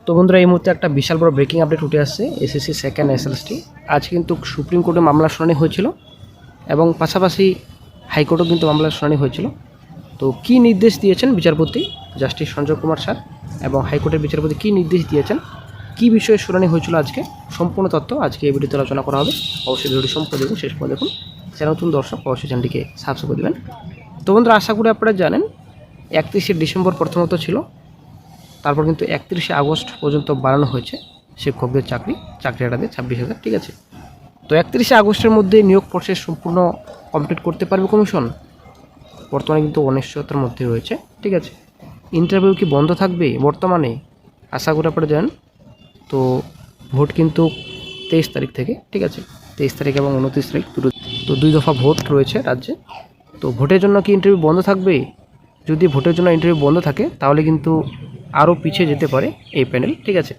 তো বন্ধুরা, এই মুহূর্তে একটা বিশাল বড় ব্রেকিং আপডেট উঠে আসছে। এসএসসি সেকেন্ড এসএলএসটি আজ কিন্তু সুপ্রিম কোর্টে মামলা শুনানি হয়েছিল এবং পাশাপাশি হাইকোর্টেও কিন্তু মামলার শুনানি হয়েছিল। তো কী নির্দেশ দিয়েছেন বিচারপতি জাস্টিস সঞ্জয় কুমার স্যার এবং হাইকোর্টের বিচারপতি কী নির্দেশ দিয়েছেন, কী বিষয়ে শুনানি হয়েছিল আজকে, সম্পূর্ণ তথ্য আজকে এই ভিডিওতে আলোচনা করা হবে। অবশ্যই ভিডিওটি সম্পূর্ণ দেখুন, শেষ পর্যন্ত দেখুন। চ্যানেল নতুন দর্শক অবশ্যই চ্যানেলটিকে সাবস্ক্রাইব করে দেবেন। তো বন্ধুরা, আশা করি আপনারা জানেন 31শে ডিসেম্বর প্রথমত ছিল, তারপর কিন্তু 31শে আগস্ট পর্যন্ত বাড়ানো হয়েছে শিক্ষকদের চাকরিটাদের 26,000, ঠিক আছে। তো 31শে আগস্টের মধ্যে নিয়োগ প্রসেস সম্পূর্ণ কমপ্লিট করতে পারবে কমিশন। বর্তমানে কিন্তু অনিশ্চয়তার মধ্যে রয়েছে, ঠিক আছে। ইন্টারভিউ কি বন্ধ থাকবে বর্তমানে, আশা করি আপনারা জানেন। তো ভোট কিন্তু 23 তারিখ থেকে, ঠিক আছে, 23 তারিখ এবং 29 তারিখ তো 2 দফা ভোট রয়েছে রাজ্যে। তো ভোটের জন্য কি ইন্টারভিউ বন্ধ থাকবে? যদি ভোটের জন্য ইন্টারভিউ বন্ধ থাকে তাহলে কিন্তু আরও পিছিয়ে যেতে পারে এই প্যানেল, ঠিক আছে।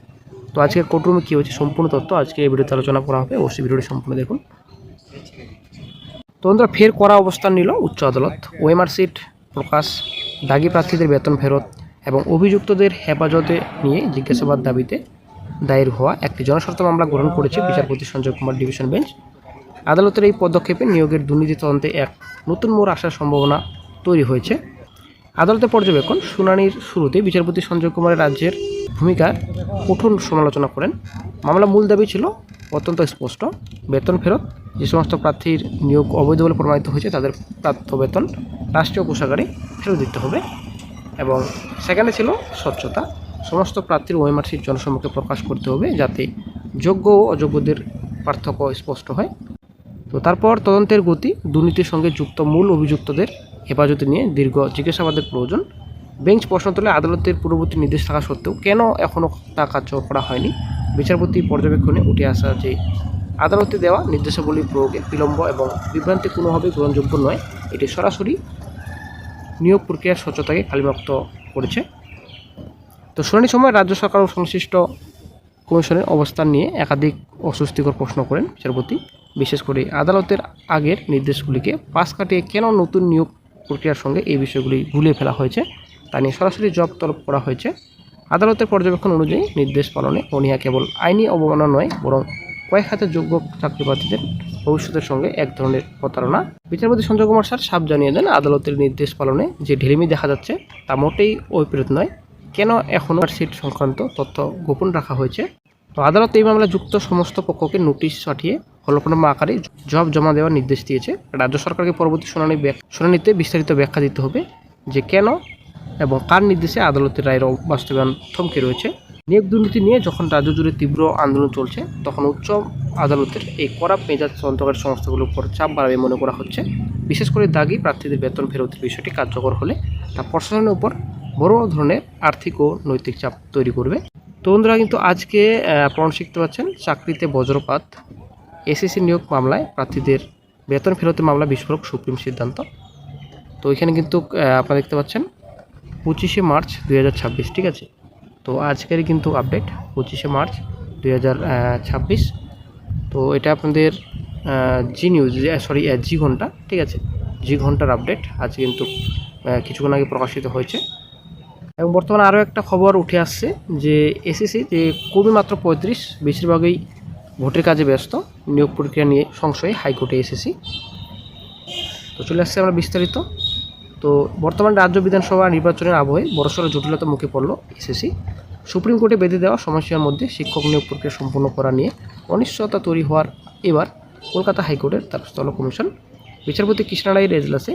তো আজকে কোর্টরুমে কী হয়েছে সম্পূর্ণ তথ্য আজকে এই ভিডিওতে আলোচনা করা হবে, অবশ্যই ভিডিওটি সম্পূর্ণ দেখুন। তো বন্ধুরা, ফের কড়া অবস্থান নিল উচ্চ আদালত। ওএমআর সিট প্রকাশ, দাগি প্রার্থীদের বেতন ফেরত এবং অভিযুক্তদের হেফাজতে নিয়ে জিজ্ঞাসাবাদ দাবিতে দায়ের হওয়া একটি জনস্বার্থ মামলা গ্রহণ করেছে বিচারপতি সঞ্জয় কুমার ডিভিশন বেঞ্চ। আদালতের এই পদক্ষেপে নিয়োগের দুর্নীতি তদন্তে এক নতুন মোড় আসার সম্ভাবনা তৈরি হয়েছে। আদালতের পর্যবেক্ষণ শুনানির শুরুতে বিচারপতি সঞ্জয় কুমারের রাজ্যের ভূমিকার কঠোর সমালোচনা করেন। মামলার মূল দাবি ছিল অত্যন্ত স্পষ্ট: বেতন ফেরত। যে সমস্ত প্রার্থীর নিয়োগ অবৈধ বলে প্রমাণিত হয়েছে তাদের প্রাপ্ত বেতন রাষ্ট্রীয় কোষাগারে ফেরত দিতে হবে। এবং সেখানে ছিল স্বচ্ছতা। সমস্ত প্রার্থীর ওএমআর সিট জনসম্মুখে প্রকাশ করতে হবে যাতে যোগ্য ও অযোগ্যদের পার্থক্য স্পষ্ট হয়। তো তারপর তদন্তের গতি, দুর্নীতির সঙ্গে যুক্ত মূল অভিযুক্তদের হেফাজতে নিয়ে দীর্ঘ জিজ্ঞাসাবাদের প্রয়োজন। বেঞ্চ প্রশ্ন তোলে, আদালতের পূর্ববর্তী নির্দেশ থাকা সত্ত্বেও কেন এখনও তা কার্যকর করা হয়নি। বিচারপতি পর্যবেক্ষণে উঠে আসা যে আদালতে দেওয়া নির্দেশাবলী প্রয়োগে বিলম্ব এবং বিভ্রান্তি কোনোভাবেই গ্রহণযোগ্য নয়। এটি সরাসরি নিয়োগ প্রক্রিয়ার স্বচ্ছতাকে খালিমুক্ত করেছে। তো শুনানির সময় রাজ্য সরকার ও সংশ্লিষ্ট কমিশনের অবস্থান নিয়ে একাধিক অস্বস্তিকর প্রশ্ন করেন বিচারপতি। বিশেষ করে আদালতের আগের নির্দেশগুলিকে পাশ কাটিয়ে কেন নতুন নিয়োগ প্রক্রিয়ার সঙ্গে এই বিষয়গুলি ভুলিয়ে ফেলা হয়েছে তা নিয়ে সরাসরি জবাব তলব করা হয়েছে। আদালতের পর্যবেক্ষণ অনুযায়ী নির্দেশ পালনে অনীহা কেবল আইনি অবমাননা নয়, বরং কয়েক হাতে যোগ্য চাকরিপ্রার্থীদের ভবিষ্যতের সঙ্গে এক ধরনের প্রতারণা। বিচারপতি সঞ্জয় কুমার স্যার সাফ জানিয়ে দেন, আদালতের নির্দেশ পালনে যে ঢিলেমি দেখা যাচ্ছে তা মোটেই ঐপ্রেত নয়। কেন এখনও সিট সংক্রান্ত তথ্য গোপন রাখা হয়েছে। তো আদালত এই মামলায় যুক্ত সমস্ত পক্ষকে নোটিশ পাঠিয়ে হলফনামা আকারে জবাব জমা দেওয়ার নির্দেশ দিয়েছে। রাজ্য সরকারকে পরবর্তী শুনানিতে বিস্তারিত ব্যাখ্যা দিতে হবে যে কেন এবং কার নির্দেশে আদালতের রায়ের বাস্তবায়ন থমকে রয়েছে। নিয়োগ দুর্নীতি নিয়ে যখন রাজ্য জুড়ে তীব্র আন্দোলন চলছে, তখন উচ্চ আদালতের এই কড়া মেজাজ তদন্তকারী সংস্থাগুলোর উপর চাপ বাড়াবে মনে করা হচ্ছে। বিশেষ করে দাগি প্রার্থীদের বেতন ফেরতের বিষয়টি কার্যকর হলে তা প্রশাসনের উপর বড় ধরনের আর্থিক ও নৈতিক চাপ তৈরি করবে। তো বন্ধুরা, কিন্তু আজকে আপনারা শিখতে পাচ্ছেন চাকরিতে বজ্রপাত, এসএসসি নিয়োগ মামলায় প্রার্থীদের বেতন ফেরতের মামলা বিস্ফোরক সুপ্রিম সিদ্ধান্ত। তো এখানে কিন্তু আপনারা দেখতে পাচ্ছেন 25শে মার্চ 2026, ঠিক আছে। তো আজকেরই কিন্তু আপডেট 25শে মার্চ 2026। তো এটা আপনাদের জি নিউজ, জি ঘন্টা, ঠিক আছে, জি ঘন্টার আপডেট আজকে কিন্তু কিছুক্ষণ আগে প্রকাশিত হয়েছে। এবং বর্তমানে আরও একটা খবর উঠে আসছে যে এসএসসি যে কর্মী মাত্র 35, বেশিরভাগই ভোটের কাজে ব্যস্ত। নিয়োগ প্রক্রিয়া নিয়ে সংশয়ে হাইকোর্টে এসএসসি। তো চলে আসছে আমরা বিস্তারিত। তো বর্তমানে রাজ্য বিধানসভা নির্বাচনের আবহে বড়সড় জটিলতার মুখে পড়ল এসএসসি। সুপ্রিম কোর্টে বেঁধে দেওয়া সমস্যার মধ্যে শিক্ষক নিয়োগ প্রক্রিয়া সম্পূর্ণ করা নিয়ে অনিশ্চয়তা তৈরি হওয়ার এবার কলকাতা হাইকোর্টের দ্বারস্থ কমিশন। বিচারপতি কৃষ্ণা রায়ের এজলাসে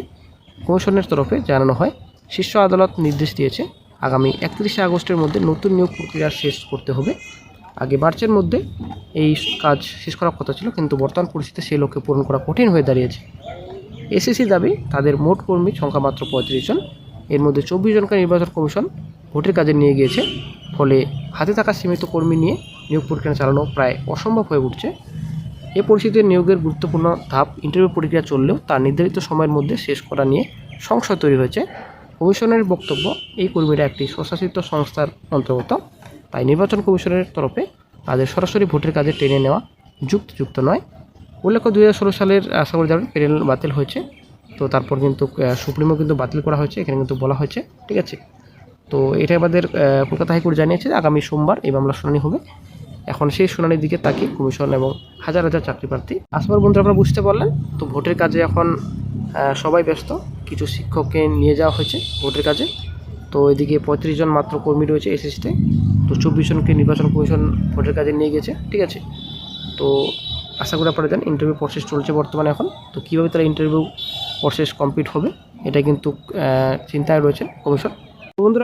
কমিশনের তরফে জানানো হয়, শীর্ষ আদালত নির্দেশ দিয়েছে আগামী 31শে আগস্টের মধ্যে নতুন নিয়োগ প্রক্রিয়া শেষ করতে হবে। আগে মার্চের মধ্যে এই কাজ শেষ করার কথা ছিল, কিন্তু বর্তমান পরিস্থিতিতে সেই লক্ষ্যে পূরণ করা কঠিন হয়ে দাঁড়িয়েছে। এসএসসি দাবি তাদের মোট কর্মীর সংখ্যা মাত্র 35 জন, এর মধ্যে 24 জনকে নির্বাচন কমিশন ভোটের কাজে নিয়ে গিয়েছে। ফলে হাতে থাকা সীমিত কর্মী নিয়ে নিয়োগ প্রক্রিয়া চালানো প্রায় অসম্ভব হয়ে উঠছে। এ পরিস্থিতিতে নিয়োগের গুরুত্বপূর্ণ ধাপ ইন্টারভিউ প্রক্রিয়া চললেও তা নির্ধারিত সময়ের মধ্যে শেষ করা নিয়ে সংশয় তৈরি হয়েছে। কমিশনের বক্তব্য, এই কর্মীরা একটি স্বশাসিত সংস্থার অন্তর্গত, তাই নির্বাচন কমিশনের তরফে তাদের সরাসরি ভোটের কাজে টেনে নেওয়া যুক্ত নয়। উল্লেখ্য 2016 সালের আশা করি যাবেন প্যানেল বাতিল হয়েছে। তো তারপর কিন্তু সুপ্রিমও কিন্তু বাতিল করা হয়েছে, এখানে কিন্তু বলা হয়েছে, ঠিক আছে। তো এটা আমাদের কলকাতা হাইকোর্ট জানিয়েছে যে আগামী সোমবার এই মামলার শুনানি হবে। এখন সেই শুনানির দিকে তাকিয়ে কমিশন এবং হাজার হাজার চাকরি প্রার্থী। আসবার বন্ধুরা আপনারা বুঝতে পারলেন, তো ভোটের কাজে এখন সবাই ব্যস্ত। কিছু শিক্ষককে নিয়ে যাওয়া হয়েছে ভোটের কাজে। তো এদিকে 35 জন মাত্র কর্মী রয়েছে এসএসসিতে, তো 24 জনকে নির্বাচন কমিশন ভোটের কাজে নিয়ে গেছে। ঠিক আছে, তো আশা করি আপনারা জানেন ইন্টারভিউ প্রসেস চলছে বর্তমানে এখন। তো কীভাবে তারা ইন্টারভিউ প্রসেস কমপ্লিট হবে এটা কিন্তু চিন্তায় রয়েছে কমিশন। বন্ধুরা